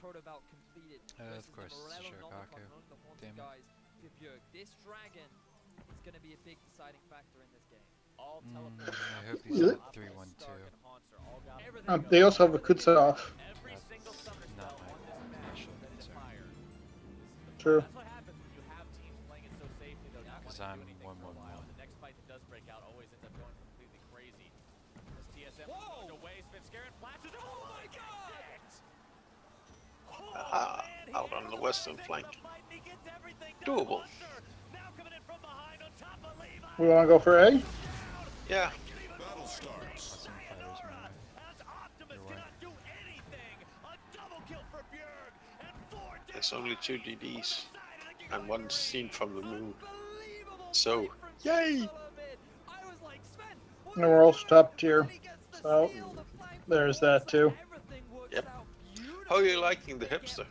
proto belt completed. Of course, it's Shirakaku. Damn it. This dragon is going to be a big deciding factor in this game. I hope he's at 3-1-2. They also have a Kutsanoff. That's not my initial concern. True. Because I'm 1-1-1. Out on the western flank. Doable. We want to go for A? Yeah. Lots of fighters running. There's only 2 DDs and 1 seen from the moon. So, yay! And we're also top tier. So there's that too. Yep. How are you liking the hipster?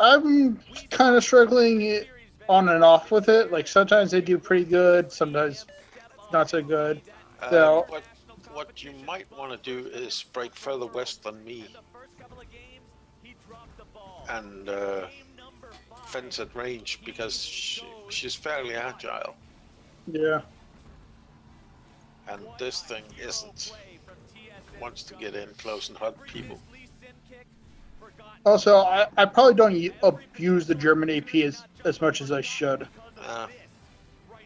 I'm kind of struggling on and off with it. Like sometimes they do pretty good, sometimes not so good. So What you might want to do is break further west than me and fence at range because she's fairly agile. yeah. And this thing isn't. Wants to get in close and hug people. Also, I probably don't abuse the German AP as much as I should.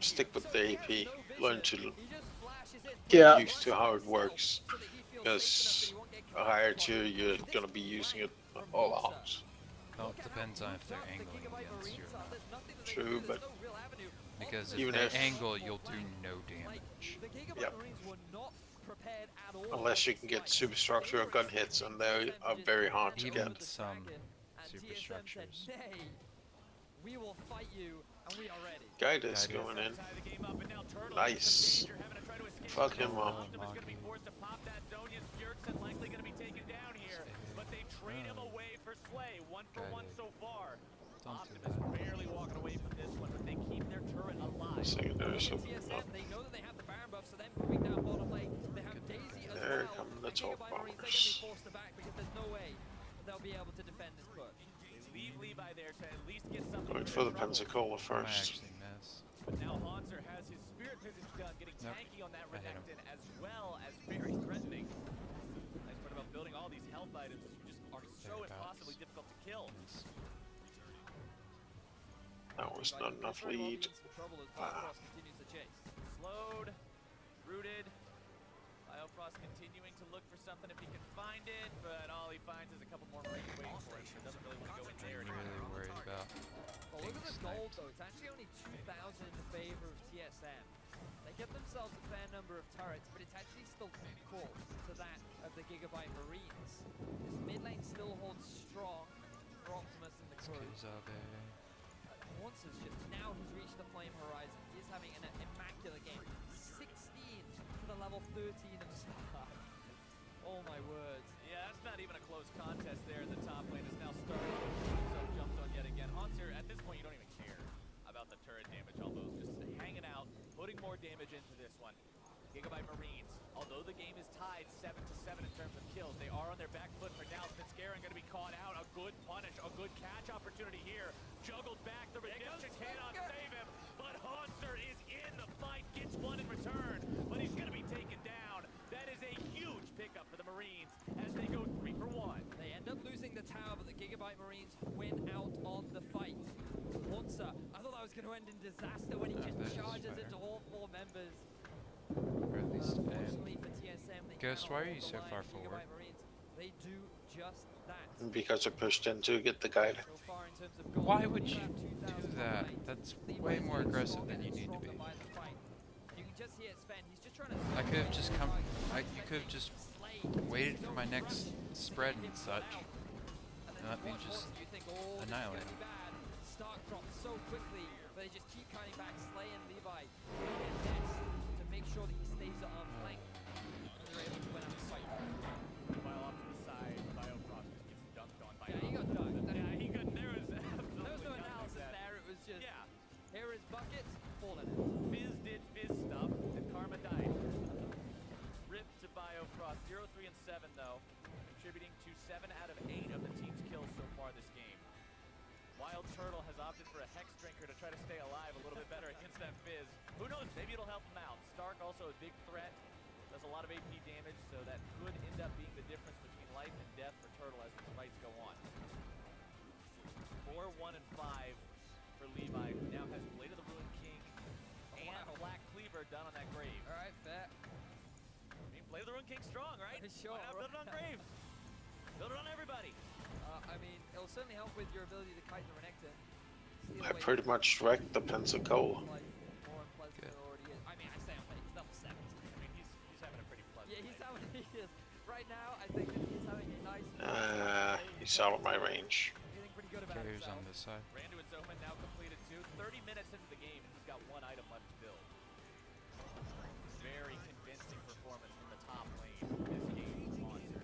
Stick with the AP. Learn to get used to how it works. Because a higher tier, you're going to be using it all out. Well, it depends on if they're angling against you or not. True, but because if even they if angle, you'll do no damage. Yep. Unless you can get superstructure or gun hits, and they are very hard to Even get. some superstructures. Guide is going in. Nice. Fuck him up. Don't do that. Secondary opening up. There come the top bombers. Going for the Pensacola I first. actually miss. But now Hanser has his spirit visage done, getting tanky on that I hit him. Renekton as well as very threatening. Nice part about building all these health items is you just are so impossibly difficult to kill. That was not enough lead. Slowed, rooted. Biofrost continuing to look for something if he can find it, but all he finds is a couple more Marines waiting for him. He doesn't really want to go in there I'm anymore. really worried about Look being at the gold sniped. though, it's actually only 2,000 in favor of TSM. They get themselves a fair number of turrets, but it's actually still equal to that of the Gigabyte Marines. This mid lane still holds strong for Optimus and the crew. Monster's just now he's reached the flame horizon. He is having an immaculate game. 16 for the level 13 of Star. Oh my words. Yeah, that's not even a close contest there in the top lane. It's now started. Himself jumped on yet again. Hanser, at this point, you don't even care about the turret damage. Although just hanging out, putting more damage into this one. Gigabyte Marines, although the game is tied 7-7 in terms of kills, they are on their back foot for now. Fitzgerald going to be caught out. A good punish, a good catch opportunity here. Juggled back, the redemption cannot save him, but Hanser is in the fight, gets one in return, but he's going to be taken down. That is a huge pickup for the Marines as they go 3 for 1. They end up losing the tower, but the Gigabyte Marines win out on the fight. Monster, I thought that was going to end in disaster when he just charges into all 4 members. Or at least Unfortunately for TSM, they Ghost, cannot why are hold you the so line. far The forward? Gigabyte Marines, they do just that. Because I pushed in to get the guide. So far in terms of goals, Why they would do you have do 2,000 that? points. That's Levi's way more getting aggressive stronger than you and need to stronger be. by the fight. You can just hear Sven, he's just trying to I could have just come. You could have just waited for my next spread and such, and let me just annihilate him. Stark drops so quickly, but they just keep coming back. Slay and Levi and Nest to make sure that he stays on flank. And they're able to win out the fight. While off to the side, Biofrost just gets dunked on by Yeah, he got dunked. Yeah, he got, there was There was absolutely no nothing analysis that- there, it was just, Yeah, here is buckets, fall in it. Fizz did Fizz stuff, and Karma died. Rip to Biofrost, 0-3 and 7 though, contributing to 7 7 out of 8 of the team's kills so far this game. Wild Turtle has opted for a Hex Drinker to try to stay alive a little bit better against that Fizz. Who knows, maybe it'll help him out. Stark also a big threat, does a lot of AP damage, so that could end up being the difference between life and death for Turtle as these fights go on. 4, 1, and 5 for Levi, who now has Blade of the Ruined King and Black Cleaver done on that grave. All right, fair. I mean, Blade of the Ruined King's strong, right? Sure. Why not build it on graves? Build it on everybody. I mean, it'll certainly help with your ability to kite the Renekton. Steal I away pretty much wrecked the Pensacola. life more unpleasant than it already is. I mean, I say unpleasant, he's level 70. I mean, he's having a pretty pleasant Yeah, he's day. having, he is. Right now, I think that he's having a nice... He's out of my range. Feeling pretty good about Carriers himself. on this side. Randu and Zoman now completed 2. 30 minutes into the game, and he's got 1 item left to build. Very convincing performance from the top lane this game from Monster.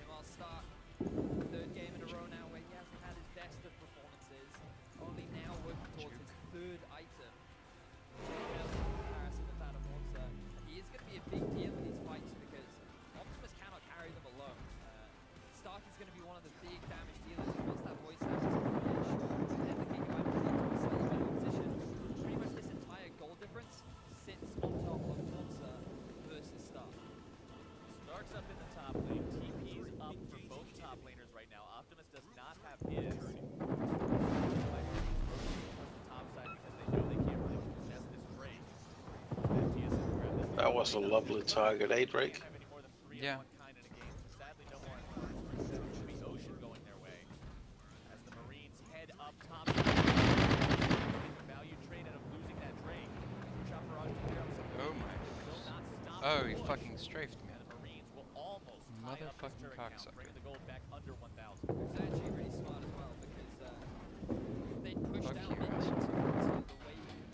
Meanwhile, Stark, third game in a row now where he hasn't had his best of performances. Only now working towards his third item. Comparison with that of Monster. He is going to be a big deal in these fights because Optimus cannot carry them alone. Stark is going to be one of the big damage dealers. Once that voice damage is going to be issue, then the Gigabyte will need to be slightly better position. Pretty much this entire goal difference sits on top of Monster versus Stark. Stark's up in the top lane. TP's up for both top laners right now. Optimus does not have his. Top side because they know they can't really contest this break. That was a lovely target, Drake. Yeah. Kind in a game, so sadly no more Inferno. Instead, it should be Ocean going their way. As the Marines head up top. Value trade out of losing that Drake. Shot barrage to clear up some. Oh my. Will not stop Oh, the he push. fucking strafed me. And the Marines will almost tie up this Motherfucking turret count, cocksucker. bringing the gold back under 1,000. It's actually really smart as well because they pushed Fuck out you, mid asshole. lane to the way you can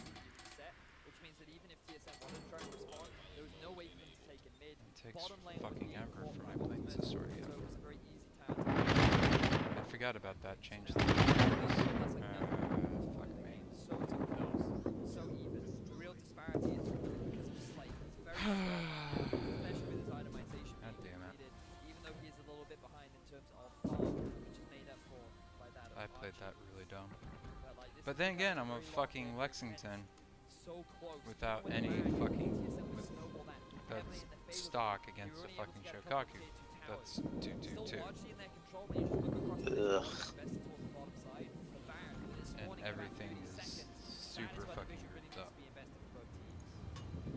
set, which means that even if TSM wanted to try and respond, there was no way for them to take in mid. It takes Bottom lane fucking would be ever caught for by my planes to Optimus, sort so out. it was a very easy tower to I forgot about that change. That's like nothing. Fuck me. So close, so even. The real disparity is because of Slate. He's very especially with his itemization God being damn it. completed, even though he is a little bit behind in terms of farm, which is made up for by that of I played Archie. that really dumb. Like, this But is then kind again, of I'm a very long fucking game. Lexington So close. without When any back, fucking TSM would snowball that heavily that's in the favor of stock them. against You the were only able fucking to get a couple of Shokaku. tier 2 That's towers. 2-2-2. Still largely in their control, but you just look across the Ugh. invested towards the bottom side. The Baron, with his And spawning in about everything 30 is seconds, super that is where the fucking vision really ripped needs up. to be invested for both teams.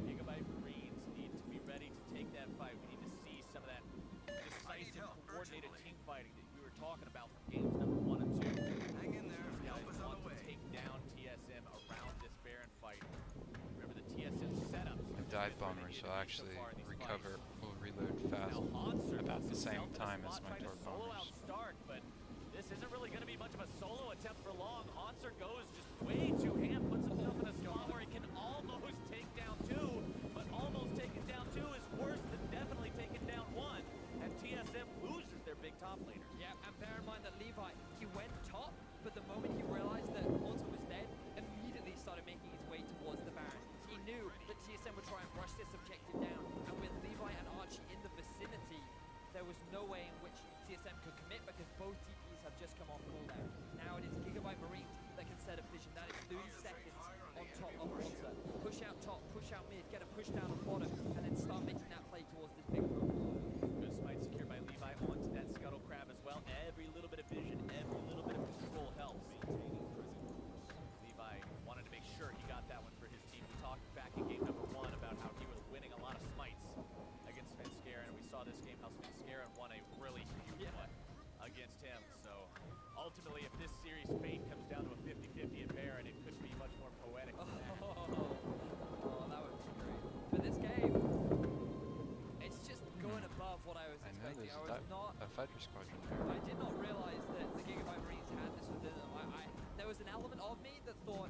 Gigabyte Marines need to be ready to take that fight. We need to see some of that decisive, coordinated team fighting that we were talking about from games number 1 and 2. Hang in there. These guys Help is on want the to way. take down TSM around this Baron fight. Remember the TSM setups. A dive bomber, so I'll actually recover, will reload fast about the same time as my torque bombers. Stark, but this isn't really going to be much of a solo attempt for long. Onser goes just way too ham, puts himself in a spot where he can almost take down 2, but almost taking down 2 is worse than definitely taking down 1, and TSM loses their big top laner. Yeah, and bear in mind that Levi, he went top, but the moment he realized that Monster was dead, immediately started making his way towards the Baron. He knew that TSM would try and rush this objective down, and with Levi and Archie in the vicinity, there was no way in which TSM could commit because both TPs have just come off cooldown. Now it is Gigabyte Marines that can set a vision. That is 30 seconds on top of Monster. Push out top, push out mid, get a push down on bottom, and then start making that play towards this big room. Good smite secured by Levi onto that Scuttle Crab as well. Every little bit of vision, every little bit of control helps. Levi wanted to make sure he got that one for his team. We talked back in game number 1 about how he was winning a lot of smites against Svenskeren, and we saw this game how Svenskeren won a really huge one against him. So ultimately, if this series fate comes down to a 50-50 at Baron, it could be much more poetic than that. Oh, that would be great. But this game, it's just going above what I was I know expecting. there's I was not. a fighter squadron there. I did not realize that the Gigabyte Marines had this within them. There was an element of me that thought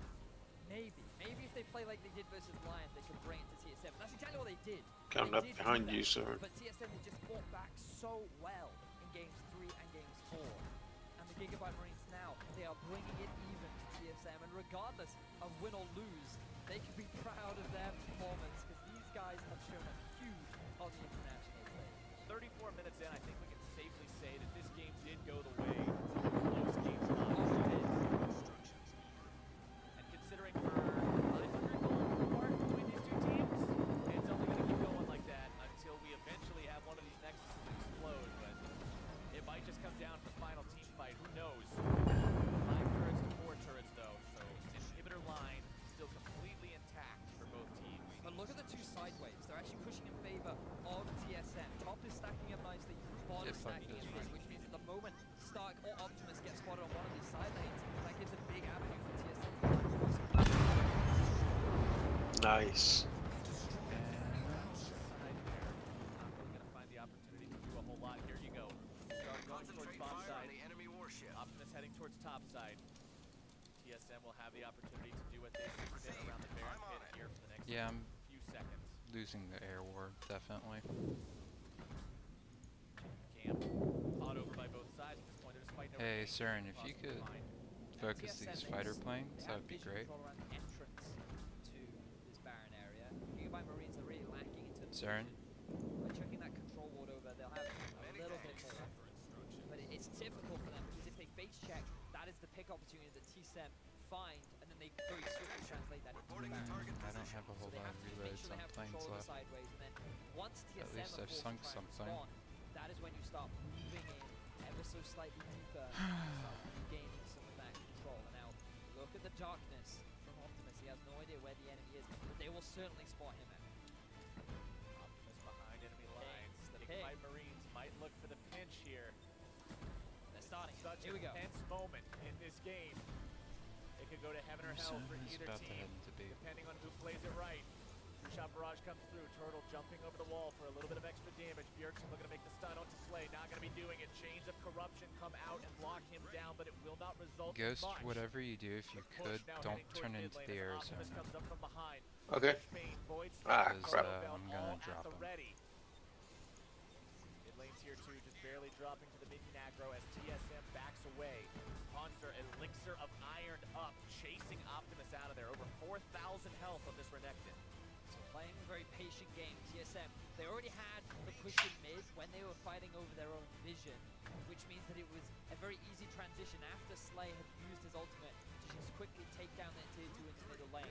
maybe if they play like they did versus Lion, they could bring it to TSM. That's exactly what they did. Coming They up did do behind that, you, sir. But TSM they just fought back so well in games 3 and games 4. And the Gigabyte Marines now, they are bringing it even to TSM. And regardless of win or lose, they can be proud of their performance because these guys have shown up huge on the international stage. 34 minutes in, I think we can safely down for final team fight. Who knows? 5 turrets to 4 turrets though, so inhibitor line still completely intact for both teams. But look at the two side waves. They're actually pushing in favor of TSM. Top is stacking up nicely. Bottom is stacking in mid, which means at the moment Stark or Optimus get spotted on one of these side lanes, that gives a big avenue for TSM. Nice. Here you go. Start going towards bot side. Optimus heading towards top side. TSM will have the opportunity to do what they see fit around the Baron pit here for the next few seconds. Losing the air war, definitely. Camp fought over by both sides at this point. They're just fighting over Hey, the Cern, if you could focus TSM, these fighter planes, that would be great. Control around the entrance to this Baron area. Gigabyte Marines are really lacking in terms Cern? of by chucking that control ward over, they'll have a little bit more. But it's difficult for them because if they face check, that is the pick opportunity that TSM find, and then they very swiftly translate that into the Baron. I don't have a whole So they lot have of to make reloads sure they on have planes control of the left. sideways, and then once TSM At least are I've forced sunk to try and something. respond, that is when you start moving in ever so slightly deeper, and start regaining some of that control. And now, look at the darkness from Optimus. He has no idea where the enemy is, but they will certainly spot him at. Optimus behind enemy lines. The Gigabyte Marines might look for the pinch here. They're starting. Such Here a we go. tense moment in this game. It could go to heaven or hell for Cern is either about to team, head into B. depending on who plays it right. Two-shot barrage comes through. Turtle jumping over the wall for a little bit of extra damage. Bjergsen looking to make the stun onto Slay. Not going to be doing it. Chains of Corruption come out and block him down, but it will not result in Ghost, much. whatever you do, if you could, don't turn into the Optimus Arizona. comes up from behind. Okay. Bane, Void Ah, Spirit, crap. Bell I'm gonna all at drop the him. ready. Mid lane tier 2 just barely dropping to the minion aggro as TSM backs away. Monster Elixir of Iron up, chasing Optimus out of there. Over 4,000 health on this Renekton. So playing a very patient game, TSM, they already had the push in mid when they were fighting over their own vision, which means that it was a very easy transition after Slay had used his ultimate to just quickly take down their tier 2 into middle lane.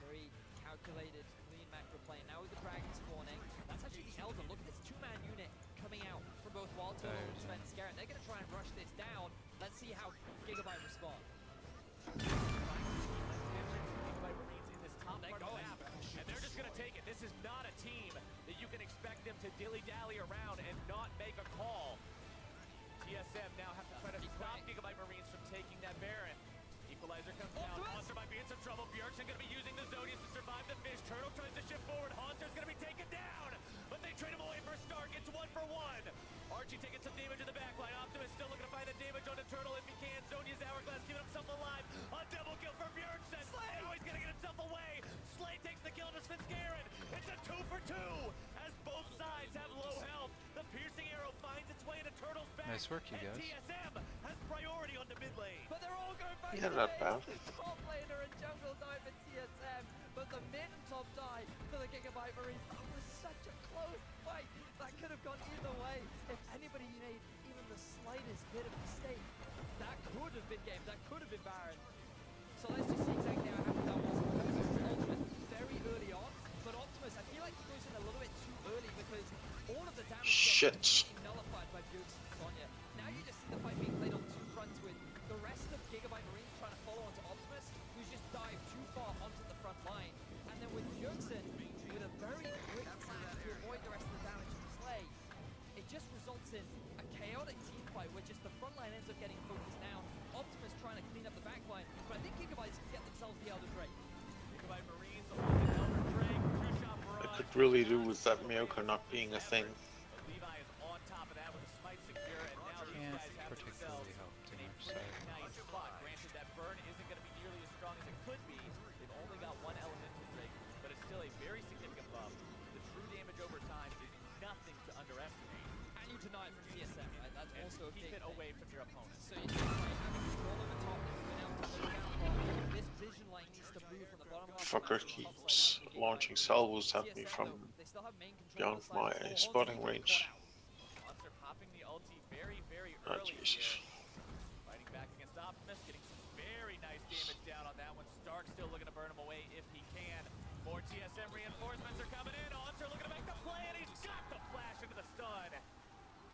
Very calculated, clean macro play. Now with the dragon spawning, that's actually the Elder. Look at this 2-man unit coming out from both Wild Turtle and Sven Scarrett. They're going to try and rush this down. Let's see how Gigabyte respond. Gigabyte Marines in this top part of the map, and they're just going to take it. This is not a team that you can expect them to dilly-dally around and not make a call. TSM now have to try to stop Gigabyte Marines from taking that Baron. Equalizer comes down. Haunter might be in some trouble. Bjergsen going to be using the Zodius to survive the fish. Turtle tries to shift forward. Haunter's going to be taken down, but they trade him away for Stark. It's 1-for-1. Archie taking some damage in the backline. Optimus still looking to find the damage on the Turtle if he can. Zonia's Hourglass giving himself alive. A double kill for Bjergsen. Now he's going to get himself away. Slay takes the kill to Svenskeren. It's a 2-for-2 as both sides have low health. The piercing arrow finds its way into Turtle's back. Nice work, you guys. TSM has priority on the mid lane. But they're all going back Yeah, to not mid. bad. Top laner and jungle dive for TSM, but the mid and top dive for the Gigabyte Marines. That was such a close fight. That could have gone either way. If anybody made even the slightest bit of mistake, that could have been game. That could have been Baron. So let's just see exactly how happy that was. Ultimate very early on, but Optimus, I feel like he goes in a little bit too early because all of the damage Shit. gets nullified by Bjergsen and Sonya. Now you just see the fight being played on two fronts with the rest of Gigabyte Marines trying to follow onto Optimus, who's just dived too far onto the front line. And then with Bjergsen, with a very quick flash to avoid the rest of the damage from Slay, it just results in a chaotic team fight where just the front line ends up getting focused down. Optimus trying to clean up the back line, but I think Gigabytes can get themselves the Elder Drake. Gigabyte Marines on the Elder Drake. Two-shot I barrage. could really do with that Mioka not being a thing. But Levi is on top of that with a smite secure, and now these Can't guys have themselves particularly help too in a much, pretty so nice spot. Granted, that burn isn't going to be nearly as strong as it could be. They've only got one elemental Drake, but it's still a very significant buff. The true damage over time is nothing to underestimate. And you deny it from TSM, right? That's And also a keep big it away from your opponent. So you having control of the top, you've been able to look down bottom. This vision line needs to move from the bottom half of the Fucker map to the top keeps side of the launching Gigabyte. salvos at me TSM, from though, they still have main control beyond of the side. my Still Haunter spotting being range. caught out. Monster popping the ulti very, very Oh, early Jesus. here. Fighting back against Optimus, getting some very nice damage down on that one. Stark still looking to burn him away if he can. More TSM reinforcements are coming in. Onser looking to make the play, and he's got the flash into the stun.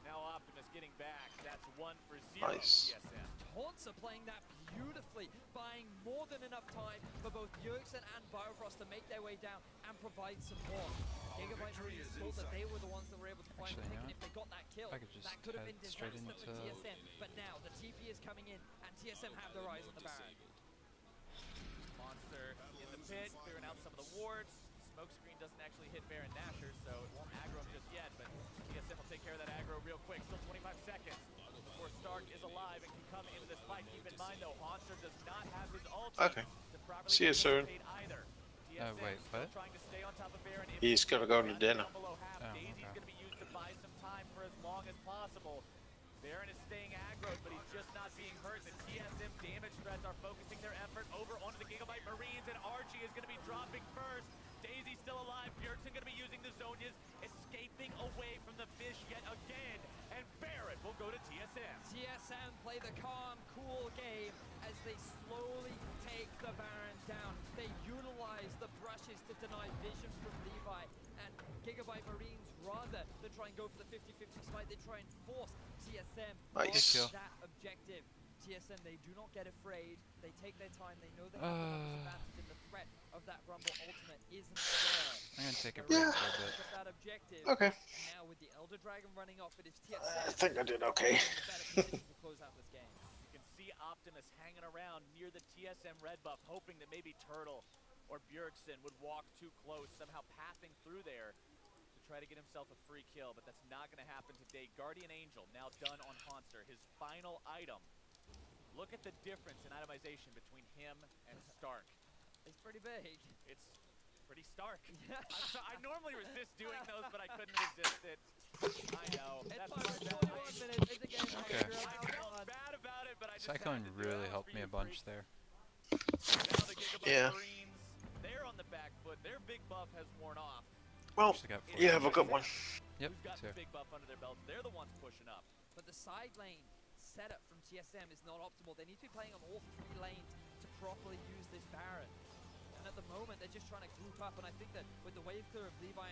Now Optimus getting getting back. That's 1 for 0 Nice. TSM. Taunts are playing that beautifully, buying more than enough time for both Bjergsen and Biofrost to make their way down and provide some more. Gigabyte Marines thought that they were the ones that were able to find Actually, the pick, you know and if they got that kill, I could just that could have head been straight disaster for into- TSM. But now the TP is coming in, and TSM have their eyes on the Baron. Monster in the pit, clearing out some of the wards. Smokescreen doesn't actually hit Baron Nashor, so it won't aggro him just yet, but TSM will take care of that aggro real quick. Still 25 seconds before Stark is alive and can come into this fight. Keep in mind, though, Monster does not have his ulti Okay. to properly See you soon. participate either. TSM wait, still what? trying to stay on top of Baron. If He's gonna go to got dinner. down below half, Oh, Daisy's okay. going to be used to buy some time for as long as possible. Baron is staying aggroed, but he's just not being hurt. The TSM damage threats are focusing their effort over onto the Gigabyte Marines, and Archie is going to be dropping first. Daisy's still alive. Bjergsen going to be using the Zonias, escaping away from the fish yet again, and Baron will go to TSM. TSM play the calm, cool game as they slowly take the Baron down. They utilize the brushes to deny vision from Levi, and Gigabyte Marines, rather than try and go for the 50-50 split, they try and force TSM Nice. on that objective. TSM, they do not get afraid. They take their time. They know they have the numbers advantage, and the threat of that Rumble ultimate isn't there. I'm gonna take a They're break able for a to bit. pick up that objective. Okay. And now with the Elder Dragon running off, it is I TSM think I did okay. in the better position to close out this game. You can see Optimus hanging around near the TSM red buff, hoping that maybe Turtle or Bjergsen would walk too close, somehow passing through there to try to get himself a free kill, but that's not going to happen today. Guardian Angel now done on Haunter, his final item. Look at the difference in itemization between him and Stark. It's pretty big. It's pretty stark. Yeah. I normally resist doing those, but I couldn't resist it. I know. It's That's fine. my bad. 41 minutes. It's a game Okay. changer. I Come felt on. bad about it, but I just Cyclone had to do it. really That was helped for me you, a bunch freak. there. Now the Gigabyte Yeah. Marines, they're on the back foot. Their big buff has worn off. Well, Actually got you have a good one. Yep, Who's got too. the big buff under their belts? They're the ones pushing up. But the side lane setup from TSM is not optimal. They need to be playing on all 3 lanes to properly use this Baron. And at the moment, they're just trying to group up. And I think that with the wave clear of Levi